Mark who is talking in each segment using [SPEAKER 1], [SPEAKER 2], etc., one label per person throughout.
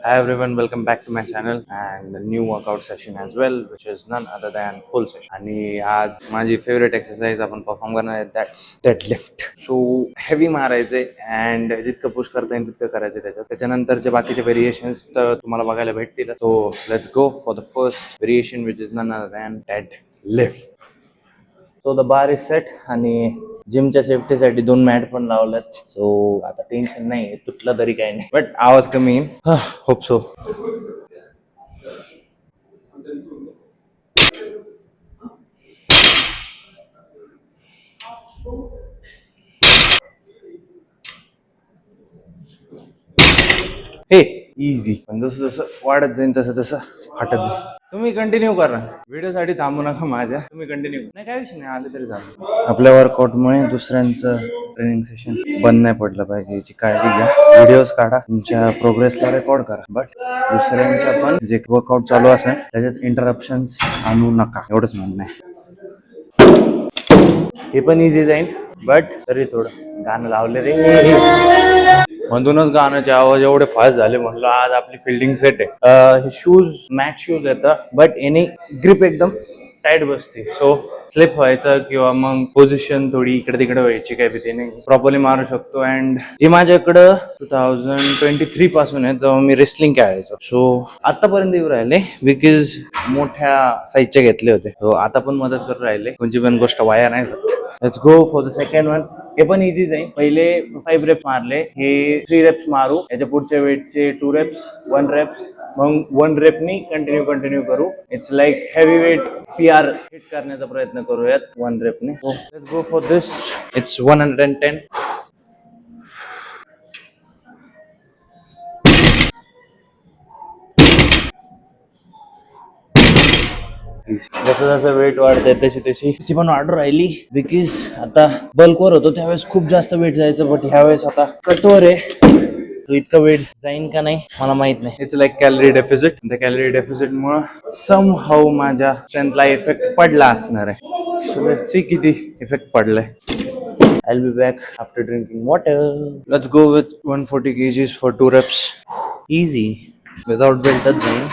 [SPEAKER 1] Hi everyone, welcome back to my channel and a new workout session as well, which is none other than pull session. आणि आज माझी favourite exercise आपण perform करणार आहे, that's deadlift. So heavy मारायचे and जितकं push करता येईल तितकं करायचं त्याच्यानंतरचे बाकीचे व्हेरिएशन्स तर तुम्हाला बघायला भेटतील. So let's go for the first variation which is none other than deadlift. So the bar is set आणि जिमच्या सेफ्टीसाठी 2 मॅट पण लावल्यात. सो आता टेन्शन नाही, तुटलं तरी काही नाही, बट आवाज कमी येईल. Hope so. हे इझी, पण जसं जसं वाढत जाईल तसं तसं फाटत जाईल. तुम्ही कंटिन्यू करा, व्हिडिओ साठी थांबू नका माझ्या. तुम्ही कंटिन्यू नाही, काय विषय नाही, आले तरी झालं. आपल्या वर्कआउटमुळे दुसऱ्यांचं ट्रेनिंग सेशन बंद नाही पडलं पाहिजे याची काळजी घ्या. व्हिडिओज काढा, तुमच्या प्रोग्रेसला रेकॉर्ड करा, बट दुसऱ्यांच्या पण जे वर्कआउट चालू असेल त्याच्यात इंटरप्शन्स आणू नका, एवढंच म्हणणं आहे. हे पण इझी जाईल, बट तरी थोडं गाणं लावले रे, म्हणूनच गाण्याचे आवाज एवढे फास्ट झाले. म्हणलं आज आपली फिल्डिंग सेट आहे. हे शूज मॅट शूज येतात, बट याने ग्रिप एकदम टाईट बसते. सो स्लिप व्हायचं किंवा मग पोझिशन थोडी इकडे तिकडे व्हायची काही भीती नाही, प्रॉपरली मारू शकतो. अँड हे माझ्याकडं 2023 पासून आहे, जेव्हा मी रेसलिंग खेळायचो. सो आतापर्यंत येऊ राहिले बिकॉज मोठ्या साईजचे घेतले होते. सो आता पण मदत करून राहिले, कोणची पण गोष्ट वाया नाही जात. Let's go for the second one. हे पण इझी जाईल. पहिले 5 रेप्स मारले, हे 3 रेप्स मारू. याच्या पुढच्या वेटचे 2 रेप्स, 1 रेप्स, मग 1 रेपनी कंटिन्यू करू. It's like heavy weight PR hit करण्याचा प्रयत्न करूयात 1 रेपने. Let's go for this. It's 110. जसं जसं वेट वाढतंय तशी पण वाढू राहिली. बिकॉज आता बल्कवर होतो त्यावेळेस खूप जास्त वेट जायचं, बट ह्यावेळेस आता कटवर आहे. इतकं वेट जाईन का नाही मला माहित नाही. It's like calorie deficit. त्या कॅलरी डेफिसिट मुळे सम हाऊ माझ्या स्ट्रेंथला इफेक्ट पडला असणार आहे. सो लेट्स सी किती इफेक्ट पडलाय. I'll be back after drinking water. Let's go with 140 kgs for 2 reps. Easy. Without beltच जाईन.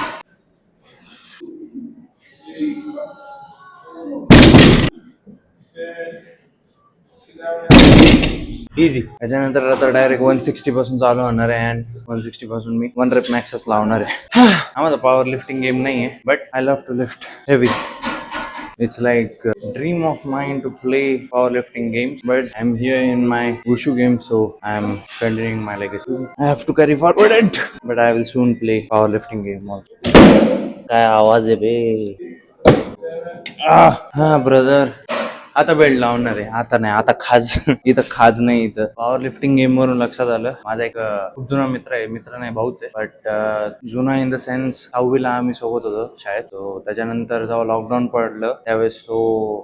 [SPEAKER 1] इझी. त्याच्यानंतर आता डायरेक्ट 160 पासून चालू होणार आहे. अँड 160 पासून मी 1 रेप मॅक्सच लावणार आहे. हा माझा पॉवर लिफ्टिंग गेम नाहीये, but I love to lift heavy. It's like a dream of mine to play powerlifting games, but I'm here in my wushu game, so I'm continuing my legacy. I have to carry forward it, but I will soon play powerlifting game also. काय आवाज आहे बे. हा brother, आता belt लावणार आहे. आता नाही, आता खाज इथं खाज नाही. इथं पॉवर लिफ्टिंग गेम वरून लक्षात आलं, माझा एक खूप जुना मित्र आहे, मित्र नाही भाऊच आहे, बट जुना इन द सेन्स 6वीला आम्ही सोबत होतो शाळेत. तो त्याच्यानंतर जेव्हा लॉकडाऊन पडलं त्यावेळेस तो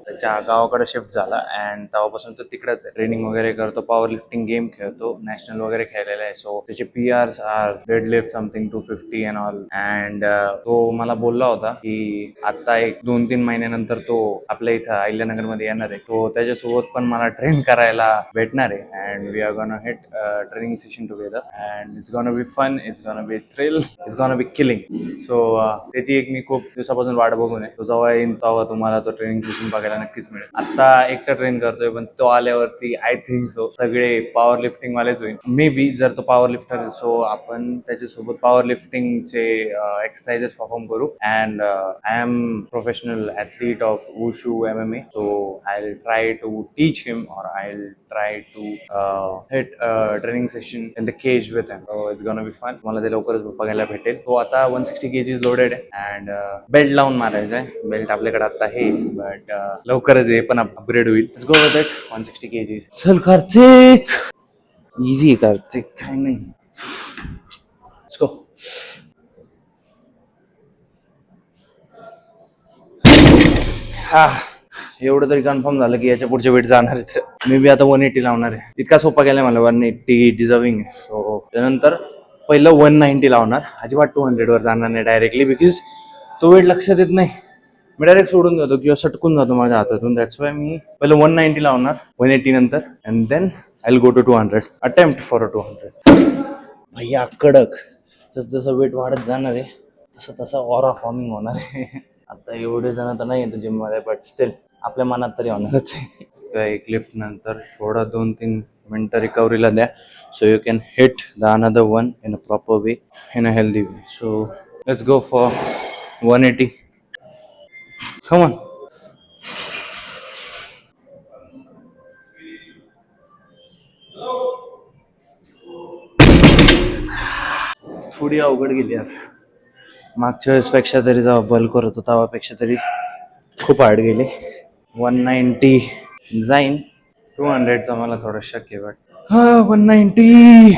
[SPEAKER 1] त्याच्या गावाकडे शिफ्ट झाला. अँड तेव्हापासून तो तिकडेच आहे, ट्रेनिंग वगैरे करतो, पॉवर लिफ्टिंग गेम खेळतो, नॅशनल वगैरे खेळलेला आहे. सो त्याचे PRs are deadlift something 250 and all. And तो मला बोलला होता की आता एक 2-3 महिन्यानंतर तो आपल्या इथं अहिल्यानगर मध्ये येणार आहे. तो त्याच्यासोबत पण मला ट्रेन करायला भेटणार आहे. And we are gonna hit training session together. And it's gonna be fun, it's gonna be thrill, it's gonna be killing. सो त्याची एक मी खूप दिवसापासून वाट बघून आहे. तो जेव्हा येईल तेव्हा तुम्हाला तो ट्रेनिंग सेशन बघायला नक्कीच मिळेल. आता एकटा ट्रेन करतोय, पण तो आल्यावरती आय थिंक सो सगळे पॉवर लिफ्टिंग वालेच होईल मे बी. जर तो पॉवर लिफ्टर, सो आपण त्याच्यासोबत पॉवर लिफ्टिंगचे एक्सरसाइजेस परफॉर्म करू. And I am professional athlete of wushu MMA, so I'll try to teach him, or I'll try to hit a training session in the cage with him. So it's gonna be fun. मला ते लवकरच बघायला भेटेल. तो आता 160 kgs loaded आहे and belt लावून मारायचं आहे. बेल्ट आपल्याकडे आता आहे, बट लवकरच हे पण अपग्रेड होईल. Let's go with it. 160 kgs. चल कार्तिक, इझी कार्तिक, काय नाही. लेट्स गो. हा, एवढं तरी कन्फर्म झालं की याच्या पुढचे वेट जाणार आहेत. मे बी आता 180 लावणार आहे. इतका सोपा गेलाय मला. 180 डिझर्विंग आहे. सो त्यानंतर पहिलं 190 लावणार. अजिबात 200 वर जाणार नाही डायरेक्टली, बिकॉज तो वेट लक्षात येत नाही. मी डायरेक्ट सोडून जातो किंवा सटकून जातो माझ्या हातातून. दॅट्स वाय मी पहिलं 190 लावणार 180 नंतर, and then I will go to 200. Attempt for a 200. भैया कडक. जसं जसं वेट वाढत जाणार आहे तसं तसं ऑरा फॉर्मिंग होणार आहे. आता एवढे जण तर नाही येतो जिममध्ये, बट स्टील आपल्या मनात तरी होणारच आहे. एक लिफ्ट नंतर थोडा 2-3 मिनटं रिकव्हरीला द्या, so you can hit the another one in a proper way, in a healthy way. So let's go for 180. Come on. थोडी अवघड गेली यार, मागच्या वेळेसपेक्षा तरी जेव्हा बल्क करत होतो तेव्हापेक्षा तरी खूप हार्ड गेले. 190 जाईन, 200चा मला थोडं शक्य वाटतं. 190.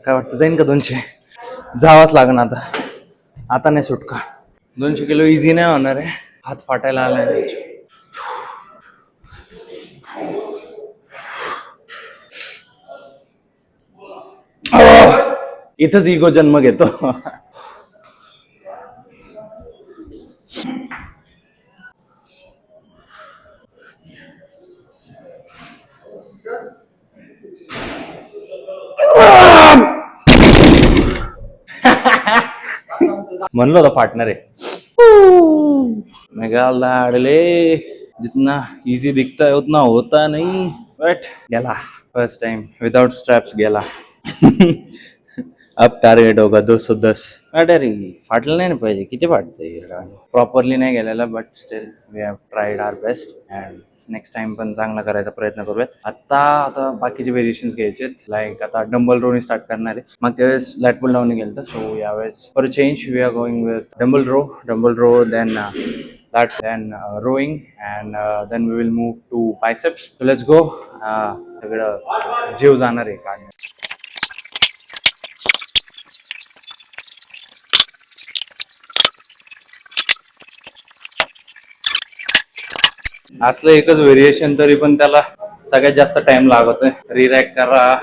[SPEAKER 1] काय वाटतं जाईन का 200? जावाच लागण आता, आता नाही सुटका. 200 किलो इझी नाही होणार आहे, हात फाटायला आलाय. इथंच इगो जन्म घेतो. म्हणलो होता पार्टनर आहे. मेघाल लाडले, जितना इजी दिखता है उतना होता नहीं. बट गेला फर्स्ट टाइम विदाउट स्ट्रॅप्स गेला. अब टार्गेट होगा 210. अरे फाटलं नाही ना पाहिजे, किती फाटतंय प्रॉपरली नाही गेलेला, but still we have tried our best and next time पण चांगला करायचा प्रयत्न करूयात. आता बाकीचे व्हेरिएशन्स घ्यायचे, लाईक आता डंबल रोनी स्टार्ट करणार आहे. मग त्यावेळेस लॅट पुल डाऊन गेलं, सो यावेळेस for change we are going with dumbbell row then that then rowing and then we will move to biceps. So let's go. सगळं जीव जाणार आहे काढण्यात. असलं एकच व्हेरिएशन तरी पण त्याला सगळ्यात जास्त टाइम लागतोय. रिरॅक करा,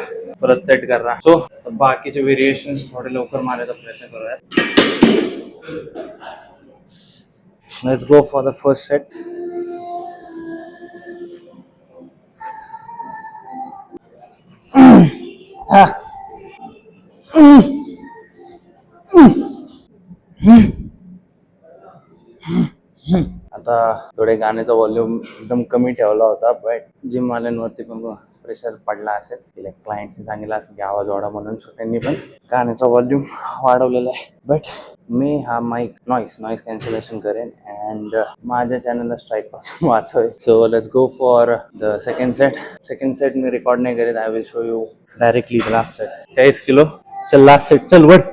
[SPEAKER 1] परत सेट करा. सो बाकीचे व्हेरिएशन थोडे लवकर मारायचा प्रयत्न करूया. Let's go for the first set. आता थोडे गाण्याचा व्हॉल्यूम एकदम कमी ठेवला होता, बट जिम वाल्यांवरती पण प्रेशर पडला असेल, क्लायंटने सांगितलं असेल की आवाज वाढा म्हणून, सो त्यांनी पण गाण्याचा व्हॉल्यूम वाढवलेला आहे. बट मी हा माईक नॉईस कॅन्सलेशन करेन अँड माझ्या चॅनलला स्ट्राईक पासून वाचवेल. So let's go for the second set. मी रेकॉर्ड नाही करेन, I will show you directly the last set. 40 kilo. चल लास्ट सेट, चल वर.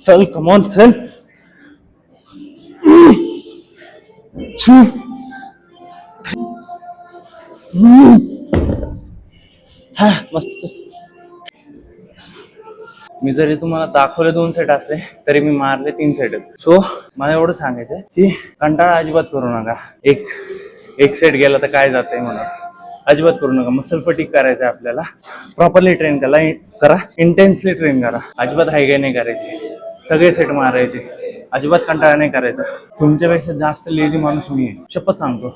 [SPEAKER 1] चल कमॉन चल. हा मस्त. मी जरी तुम्हाला दाखवले 2 सेट असले तरी मी मारले 3 सेट. सो मला एवढं सांगायचंय की कंटाळा अजिबात करू नका. एक सेट गेला तर काय जातंय म्हणून अजिबात करू नका. मसल फटीग करायचं आहे आपल्याला. प्रॉपरली ट्रेन करा, इंटेन्सली ट्रेन करा. अजिबात हायगाय नाही करायची, सगळे सेट मारायचे, अजिबात कंटाळा नाही करायचा. तुमच्यापेक्षा जास्त लेझी माणूस मी आहे, शपथ सांगतो.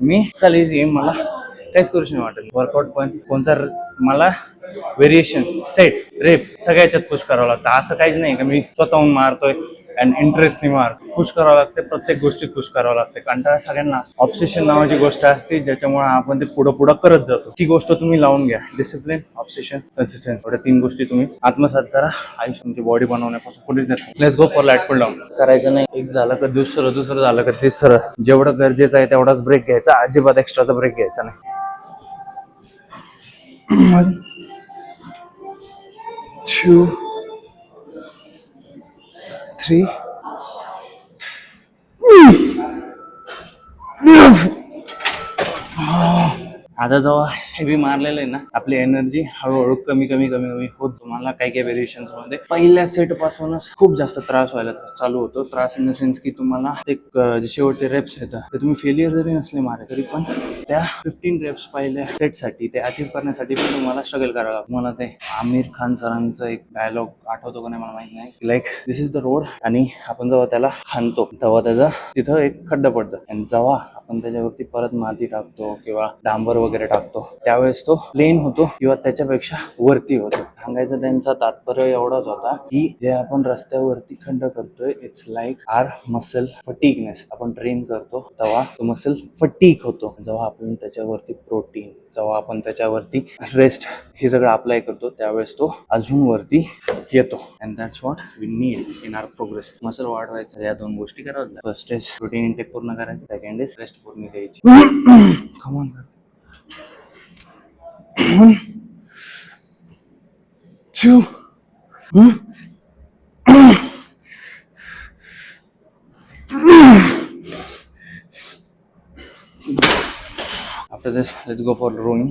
[SPEAKER 1] मी का लेझी आहे, मला काहीच करूच नाही वाटत. वर्कआउट पण कोणता मला व्हेरिएशन, सेट, रेप सगळ्याच्यात पुश करावं लागतं. असं काहीच नाही का मी स्वतःहून मारतोय अँड इंटरेस्टने पुश करावं लागते. प्रत्येक गोष्टीत पुश करावं लागते. कंटाळा सगळ्यांना. ऑब्सेशन नावाची गोष्ट असते ज्याच्यामुळे आपण ते पुढं करत जातो. ती गोष्ट तुम्ही लावून घ्या. डिसिप्लिन, ऑब्सेशन, कन्सिस्टन्स, एवढ्या 3 गोष्टी तुम्ही आत्मसात करा. आयुष्य तुमची बॉडी बनवण्यापासून पुढेच नाही. Let's go for lat pull down. करायचं नाही, एक झालं का दुसरं झालं का तिसरं. जेवढं गरजेचं आहे तेवढाच ब्रेक घ्यायचा, अजिबात एक्स्ट्राचा ब्रेक घ्यायचा नाही. 1 2 3 and आता जेव्हा हेवी मारलेलं आहे ना, आपली एनर्जी हळूहळू कमी कमी कमी कमी होत. तुम्हाला काही काही व्हेरिएशन्स मध्ये पहिल्या सेट पासूनच खूप जास्त त्रास व्हायला चालू होतो. त्रास इन द सेन्स की तुम्हाला ते जे शेवटचे रेप्स येतात ते तुम्ही फेलियर जरी नसले मारे तरी पण त्या 15 रेप्स पहिल्या सेटसाठी ते अचीव्ह करण्यासाठी पण तुम्हाला स्ट्रगल करावं लागतं. मला ते आमिर खान सरांचं एक डायलॉग आठवतो का नाही मला माहित नाही, like this is the road, आणि आपण जेव्हा त्याला हाणतो तेव्हा त्याचा तिथं एक खड्डा पडतं, आणि जेव्हा आपण त्याच्यावरती परत माती टाकतो किंवा डांबर वगैरे टाकतो त्यावेळेस तो प्लेन होतो किंवा त्याच्यापेक्षा वरती होतो. सांगायचा त्यांचा तात्पर्य एवढाच होता की जे आपण रस्त्यावरती खड्डा करतोय it's like our muscle fatigueness. आपण ट्रेन करतो तेव्हा तो मसल फटीग होतो. जेव्हा आपण त्याच्यावरती प्रोटीन, जेव्हा आपण त्याच्यावरती रेस्ट हे सगळं अप्लाय करतो त्यावेळेस तो अजून वरती येतो. And that's what we need in our progress. Muscle वाढवायचं या दोन गोष्टी करायच्या. फर्स्ट इज प्रोटीन इंटेक पूर्ण करायचं, सेकंड इज रेस्ट पूर्ण द्यायची. Come on. 1 2 after this let's go for rowing.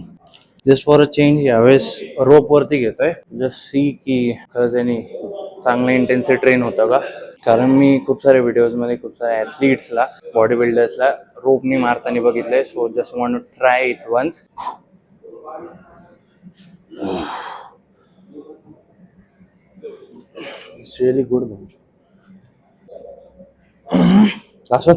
[SPEAKER 1] Just for a change यावेळेस रोप वरती घेतोय. जस्ट सी की खरंच यांनी चांगलं इंटेन्सिटी ट्रेन होतं का. कारण मी खूप सारे व्हिडिओजमध्ये खूप साऱ्या ॲथलीट्सला, बॉडी बिल्डर्सला रोपनी मारताना बघितलंय. So just want to try it once. It's really good. असं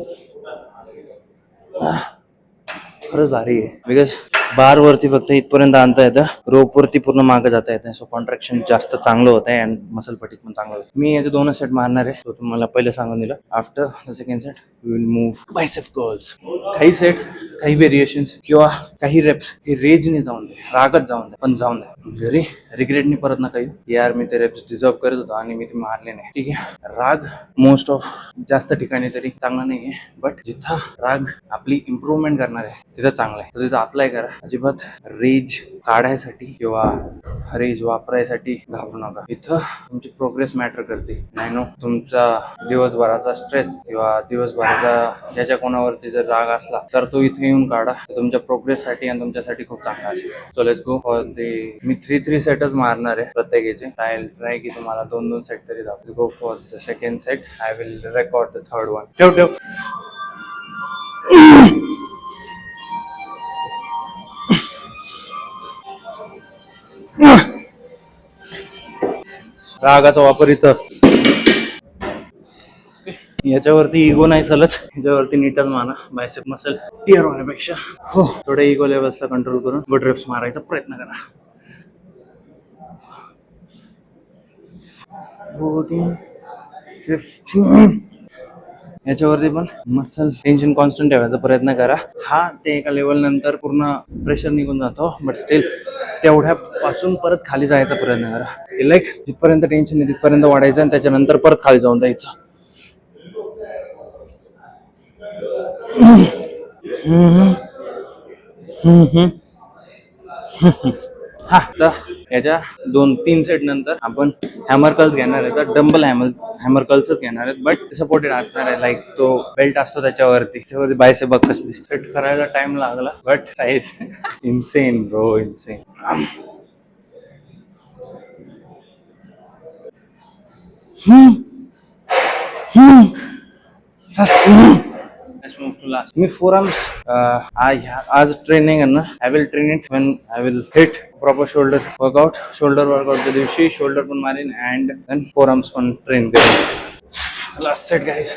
[SPEAKER 1] खरंच भारी आहे. बिकॉज बार वरती फक्त इथपर्यंत आणता येतं, रोप वरती पूर्ण मागं जाता येतं. सो कॉन्ट्रॅक्शन जास्त चांगलं होत आहे अँड मसल फटीग पण चांगलं होतं. मी याचे 2 सेट मारणार आहे. तो तुम्हाला पहिले सांगून दिलं. After the second set we will move bicep curls. काही सेट, काही व्हेरिएशन्स किंवा काही रेप्स हे रेजने जाऊन दे, रागत जाऊन दे, पण जाऊन दे. घरी रिग्रेटनी परत नका येऊ यार मी ते रेप्स डिझर्व करत होतो आणि मी ते मारले नाही. ठीक आहे, राग मोस्ट ऑफ जास्त ठिकाणी तरी चांगला नाही आहे, बट जिथं राग आपली इम्प्रूव्हमेंट करणार आहे तिथं चांगलं आहे. तर तिथं अप्लाय करा. अजिबात रेज काढायसाठी किंवा रेज वापरायसाठी घाबरू नका. इथं तुमची प्रोग्रेस मॅटर करते. नाही नो, तुमचा दिवसभराचा स्ट्रेस किंवा दिवसभराचा ज्याच्या कोणावरती जर राग असला तर तो इथे येऊन काढा. तुमच्या प्रोग्रेससाठी आणि तुमच्यासाठी खूप चांगला असेल. So let's go for the. मी 3 सेटच मारणार आहे प्रत्येकाचे. ट्राय की तुम्हाला 2 सेट तरी दाखवतो. गो for the second set. I will record the third one. ठेव. रागाचा वापर इथं. याच्यावरती इगो नाही चालत, याच्यावरती नीटच माना. बायसेप मसल टिअर होण्यापेक्षा हो थोडे इगो लेवल्सला कंट्रोल करून बट रेप्स मारायचा प्रयत्न करा. 15 याच्यावरती पण मसल टेन्शन कॉन्स्टंट ठेवायचा प्रयत्न करा. हा ते एका लेवल नंतर पूर्ण प्रेशर निघून जातो, बट स्टील तेवढ्यापासून परत खाली जायचा प्रयत्न करा. लाईक जिथपर्यंत टेन्शन आहे तिथपर्यंत वाढायचं आणि त्याच्यानंतर परत खाली जाऊन द्यायचं. हा तर याच्या 2-3 सेट नंतर आपण हॅमर कर्ल्स घेणार आहे. तर डंबल हॅमर कर्ल्सच घेणार आहेत, बट सपोर्टेड असणार आहे. लाईक तो बेल्ट असतो त्याच्यावरती बायसेप बघ कसं दिसतं. सेट करायला टाइम लागला, but size insane bro, insane. Let's move to last. Me forearms आज ट्रेन नाही करणार. I will train it when I will hit proper shoulder workout. Shoulder workout च्या दिवशी shoulder पण मारेन and then forearms पण train करेन. Last set guys.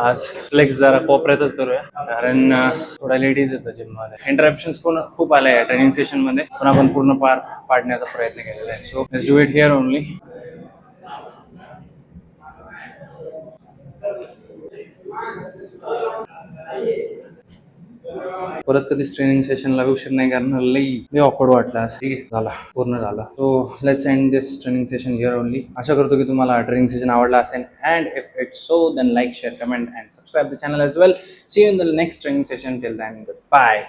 [SPEAKER 1] आज flex जरा कोपऱ्यातच करूया, कारण थोडा लेडीज येतं जिममध्ये. इंटरप्शन्स पण खूप आल्या आहे ट्रेनिंग सेशन मध्ये, पण आपण पूर्ण पार पाडण्याचा प्रयत्न केलेला आहे. So let's do it here only. परत कधीच ट्रेनिंग सेशनला उशीर नाही करणार. लई ऑकवर्ड वाटला. ठीक आहे, झाला, पूर्ण झाला. So let's end this training session here only. आशा करतो की तुम्हाला ट्रेनिंग सेशन आवडला असेल. And if it's so then like, share, comment and subscribe the channel as well. See you in the next training session. Till then, bye.